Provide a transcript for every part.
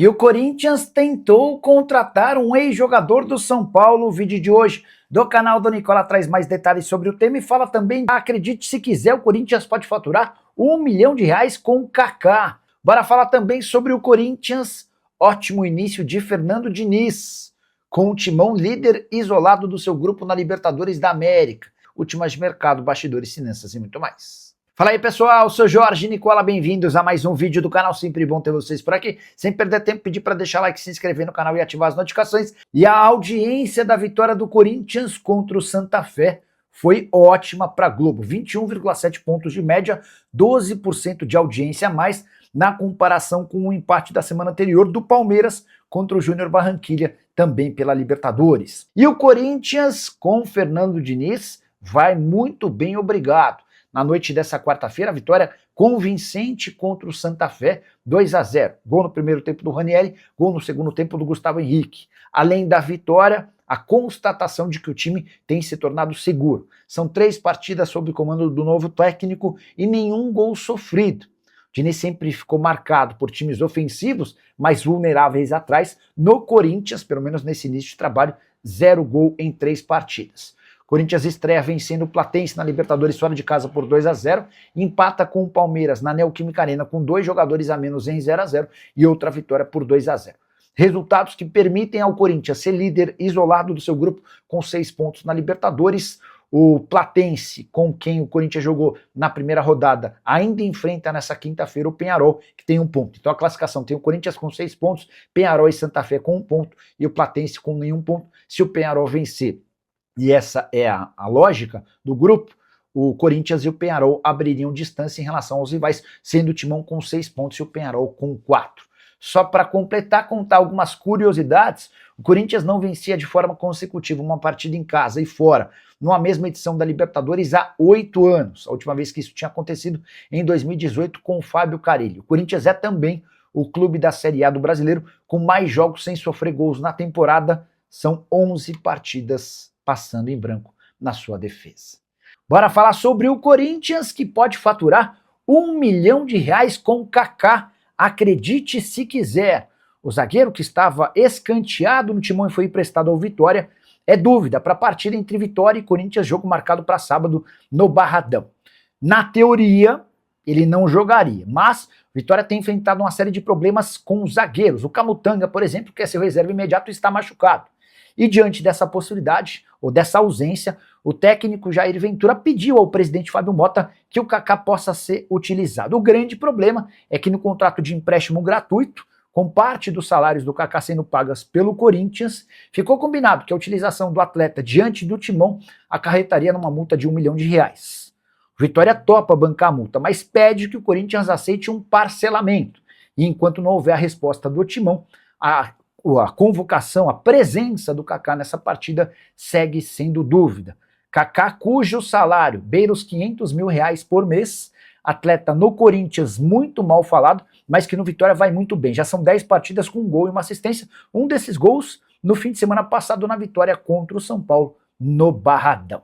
E o Corinthians tentou contratar um ex-jogador do São Paulo. O vídeo de hoje do canal do Nicola traz mais detalhes sobre o tema e fala também, acredite se quiser, o Corinthians pode faturar R$1 milhão com o Kaká. Bora falar também sobre o Corinthians, ótimo início de Fernando Diniz, com o Timão líder isolado do seu grupo na Libertadores da América. Últimas de mercado, bastidores, finanças e muito mais. Fala aí pessoal, sou Jorge Nicola, bem-vindos a mais um vídeo do canal, sempre bom ter vocês por aqui. Sem perder tempo, pedir para deixar like, se inscrever no canal e ativar as notificações. E a audiência da vitória do Corinthians contra o Santa Fé foi ótima para a Globo, 21,7 pontos de média, 12% de audiência a mais na comparação com o empate da semana anterior do Palmeiras contra o Júnior Barranquilla, também pela Libertadores. E o Corinthians com Fernando Diniz vai muito bem, obrigado. Na noite dessa quarta-feira, a vitória convincente contra o Santa Fé, 2-0. Gol no primeiro tempo do Ranieri, gol no segundo tempo do Gustavo Henrique. Além da vitória, a constatação de que o time tem se tornado seguro. São 3 partidas sob o comando do novo técnico e nenhum gol sofrido. O Diniz sempre ficou marcado por times ofensivos, mas vulneráveis atrás. No Corinthians, pelo menos nesse início de trabalho, 0 gol em 3 partidas. Corinthians estreia vencendo o Platense na Libertadores fora de casa por 2-0, empata com o Palmeiras na Neoquímica Arena com 2 jogadores a menos em 0-0 e outra vitória por 2-0. Resultados que permitem ao Corinthians ser líder isolado do seu grupo com 6 pontos na Libertadores. O Platense, com quem o Corinthians jogou na primeira rodada, ainda enfrenta nessa quinta-feira o Peñarol, que tem 1 ponto. Então a classificação tem o Corinthians com 6 pontos, Peñarol e Santa Fé com 1 ponto e o Platense com nenhum ponto. Se o Peñarol vencer, e essa é a lógica do grupo, o Corinthians e o Peñarol abririam distância em relação aos rivais, sendo o Timão com 6 pontos e o Peñarol com 4. Só para completar, contar algumas curiosidades, o Corinthians não vencia de forma consecutiva uma partida em casa e fora, numa mesma edição da Libertadores há 8 anos. A última vez que isso tinha acontecido em 2018 com o Fábio Carille. O Corinthians é também o clube da Série A do brasileiro com mais jogos sem sofrer gols na temporada, são 11 partidas passando em branco na sua defesa. Bora falar sobre o Corinthians, que pode faturar R$1 milhão com o Kaká, acredite se quiser. O zagueiro que estava escanteado no Timão e foi emprestado ao Vitória é dúvida para a partida entre Vitória e Corinthians, jogo marcado para sábado no Barradão. Na teoria, ele não jogaria, mas Vitória tem enfrentado uma série de problemas com os zagueiros. O Camutanga, por exemplo, que é seu reserva imediato, está machucado. E diante dessa possibilidade, ou dessa ausência, o técnico Jair Ventura pediu ao presidente Fábio Mota que o Kaká possa ser utilizado. O grande problema é que no contrato de empréstimo gratuito, com parte dos salários do Kaká sendo pagas pelo Corinthians, ficou combinado que a utilização do atleta diante do Timão acarretaria numa multa de R$1 milhão. O Vitória topa bancar a multa, mas pede que o Corinthians aceite um parcelamento. E enquanto não houver a resposta do Timão, a convocação, a presença do Kaká nessa partida segue sendo dúvida. Kaká, cujo salário beira os R$500 mil por mês, atleta no Corinthians muito mal falado, mas que no Vitória vai muito bem. Já são 10 partidas com um gol e uma assistência. Um desses gols no fim de semana passado na vitória contra o São Paulo no Barradão.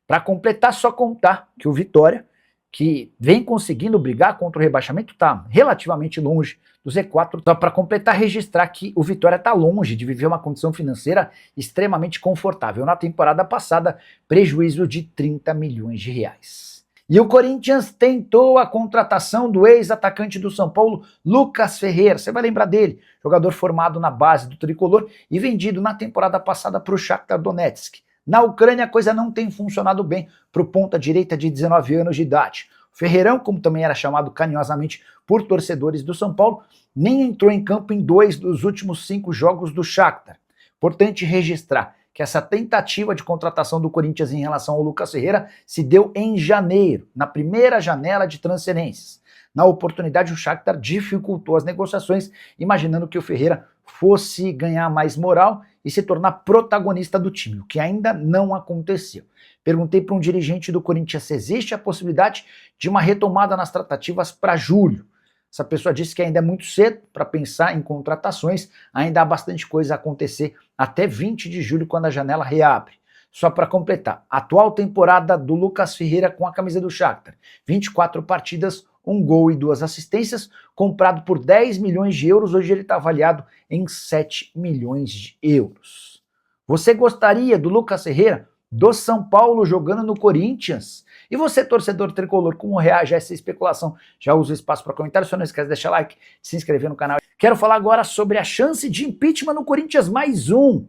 Para completar, só contar que o Vitória, que vem conseguindo brigar contra o rebaixamento, está relativamente longe do Z4. Só para completar, registrar que o Vitória está longe de viver uma condição financeira extremamente confortável. Na temporada passada, prejuízo de R$30 milhões. E o Corinthians tentou a contratação do ex-atacante do São Paulo, Lucas Ferreira. Você vai lembrar dele, jogador formado na base do Tricolor e vendido na temporada passada para o Shakhtar Donetsk. Na Ucrânia a coisa não tem funcionado bem para o ponta-direita de 19 anos de idade. O Ferreirão, como também era chamado carinhosamente por torcedores do São Paulo, nem entrou em campo em 2 dos últimos 5 jogos do Shakhtar. Importante registrar que essa tentativa de contratação do Corinthians em relação ao Lucas Ferreira se deu em janeiro, na primeira janela de transferências. Na oportunidade, o Shakhtar dificultou as negociações, imaginando que o Ferreira fosse ganhar mais moral e se tornar protagonista do time, o que ainda não aconteceu. Perguntei para um dirigente do Corinthians se existe a possibilidade de uma retomada nas tratativas para julho. Essa pessoa disse que ainda é muito cedo para pensar em contratações, ainda há bastante coisa a acontecer até 20 de julho, quando a janela reabre. Só para completar, atual temporada do Lucas Ferreira com a camisa do Shakhtar, 24 partidas, 1 gol e 2 assistências, comprado por 10 milhões de euros, hoje ele está avaliado em 7 milhões de euros. Você gostaria do Lucas Ferreira, do São Paulo, jogando no Corinthians? E você, torcedor tricolor, como reage a essa especulação? Já usa o espaço para comentário, só não esquece de deixar like, se inscrever no canal. Quero falar agora sobre a chance de impeachment no Corinthians, mais um.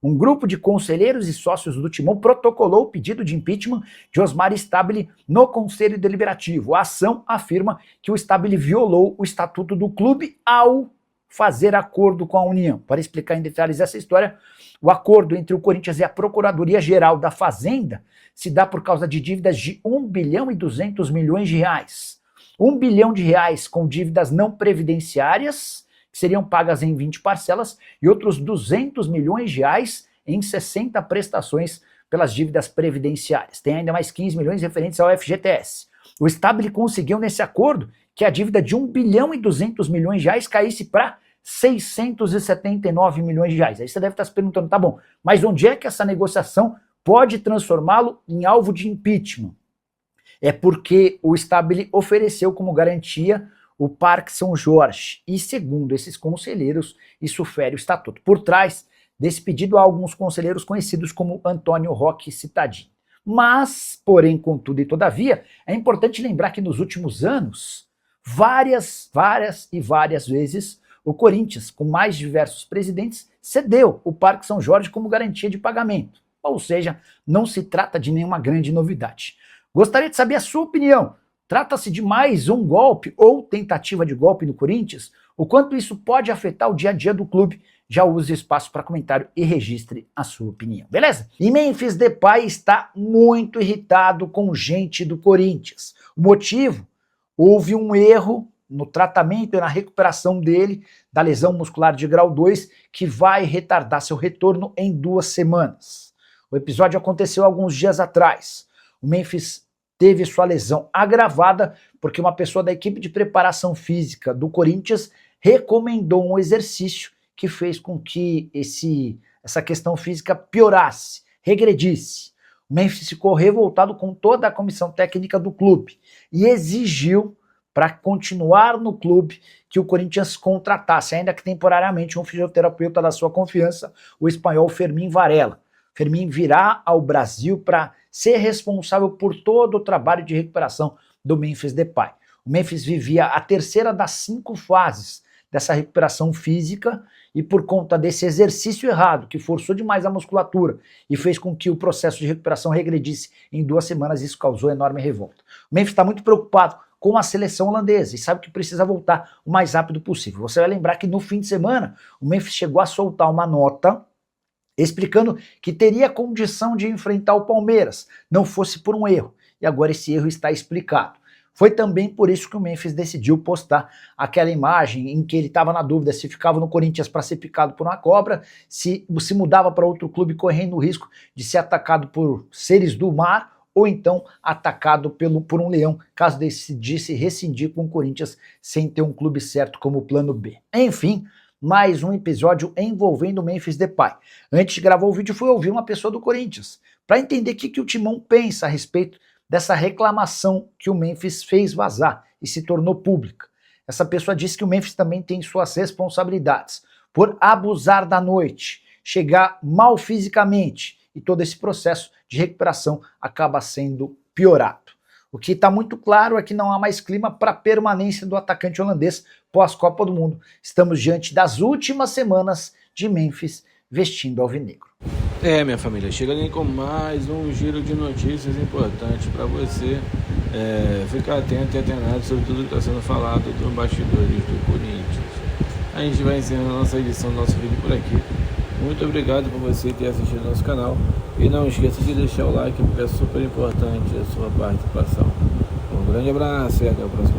Um grupo de conselheiros e sócios do Timão protocolou o pedido de impeachment de Osmar Stabile no Conselho Deliberativo. A ação afirma que o Stabile violou o estatuto do clube ao fazer acordo com a União. Para explicar em detalhes essa história, o acordo entre o Corinthians e a Procuradoria-Geral da Fazenda se dá por causa de dívidas de 1 bilhão e 200 milhões de reais. 1 bilhão de reais com dívidas não previdenciárias, que seriam pagas em 20 parcelas, e outros 200 milhões de reais em 60 prestações pelas dívidas previdenciárias. Tem ainda mais 15 milhões referentes ao FGTS. O Stabile conseguiu nesse acordo que a dívida de 1 bilhão e 200 milhões de reais caísse para 679 milhões de reais. Aí você deve estar se perguntando, tá bom, mas onde é que essa negociação pode transformá-lo em alvo de impeachment? É porque o Stabile ofereceu como garantia o Parque São Jorge, e segundo esses conselheiros, isso fere o estatuto. Por trás desse pedido há alguns conselheiros conhecidos como Antônio Roque Cittadini. Mas, porém, contudo e todavia, é importante lembrar que nos últimos anos, várias vezes, o Corinthians, com mais diversos presidentes, cedeu o Parque São Jorge como garantia de pagamento. Ou seja, não se trata de nenhuma grande novidade. Gostaria de saber a sua opinião. Trata-se de mais um golpe ou tentativa de golpe no Corinthians? O quanto isso pode afetar o dia a dia do clube? Já use o espaço para comentário e registre a sua opinião, beleza? E Memphis Depay está muito irritado com gente do Corinthians. O motivo? Houve um erro no tratamento e na recuperação dele da lesão muscular de grau 2 que vai retardar seu retorno em 2 semanas. O episódio aconteceu alguns dias atrás. O Memphis teve sua lesão agravada porque uma pessoa da equipe de preparação física do Corinthians recomendou um exercício que fez com que essa questão física piorasse, regredisse. O Memphis ficou revoltado com toda a comissão técnica do clube e exigiu, para continuar no clube, que o Corinthians contratasse, ainda que temporariamente, um fisioterapeuta da sua confiança, o espanhol Fermín Varela. Fermín virá ao Brasil para ser responsável por todo o trabalho de recuperação do Memphis Depay. O Memphis vivia a terceira das 5 fases dessa recuperação física e por conta desse exercício errado, que forçou demais a musculatura e fez com que o processo de recuperação regredisse em 2 semanas, isso causou enorme revolta. O Memphis está muito preocupado com a seleção holandesa e sabe que precisa voltar o mais rápido possível. Você vai lembrar que no fim de semana o Memphis chegou a soltar uma nota explicando que teria condição de enfrentar o Palmeiras, não fosse por um erro. E agora esse erro está explicado. Foi também por isso que o Memphis decidiu postar aquela imagem em que ele estava na dúvida se ficava no Corinthians para ser picado por uma cobra, se mudava para outro clube correndo o risco de ser atacado por seres do mar ou então atacado por um leão, caso decidisse rescindir com o Corinthians sem ter um clube certo como o plano B. Enfim, mais um episódio envolvendo o Memphis Depay. Antes de gravar o vídeo, fui ouvir uma pessoa do Corinthians para entender o que o Timão pensa a respeito dessa reclamação que o Memphis fez vazar e se tornou pública. Essa pessoa disse que o Memphis também tem suas responsabilidades por abusar da noite, chegar mal fisicamente e todo esse processo de recuperação acaba sendo piorado. O que está muito claro é que não há mais clima para a permanência do atacante holandês pós-Copa do Mundo. Estamos diante das últimas semanas de Memphis vestindo alvinegro. Minha família, chegando com mais um giro de notícias importantes para você ficar atento e atenado sobre tudo que está sendo falado dos bastidores do Corinthians. A gente vai encerrando a nossa edição do nosso vídeo por aqui. Muito obrigado por você ter assistido ao nosso canal e não esqueça de deixar o like porque é super importante a sua participação. Um grande abraço e até o próximo.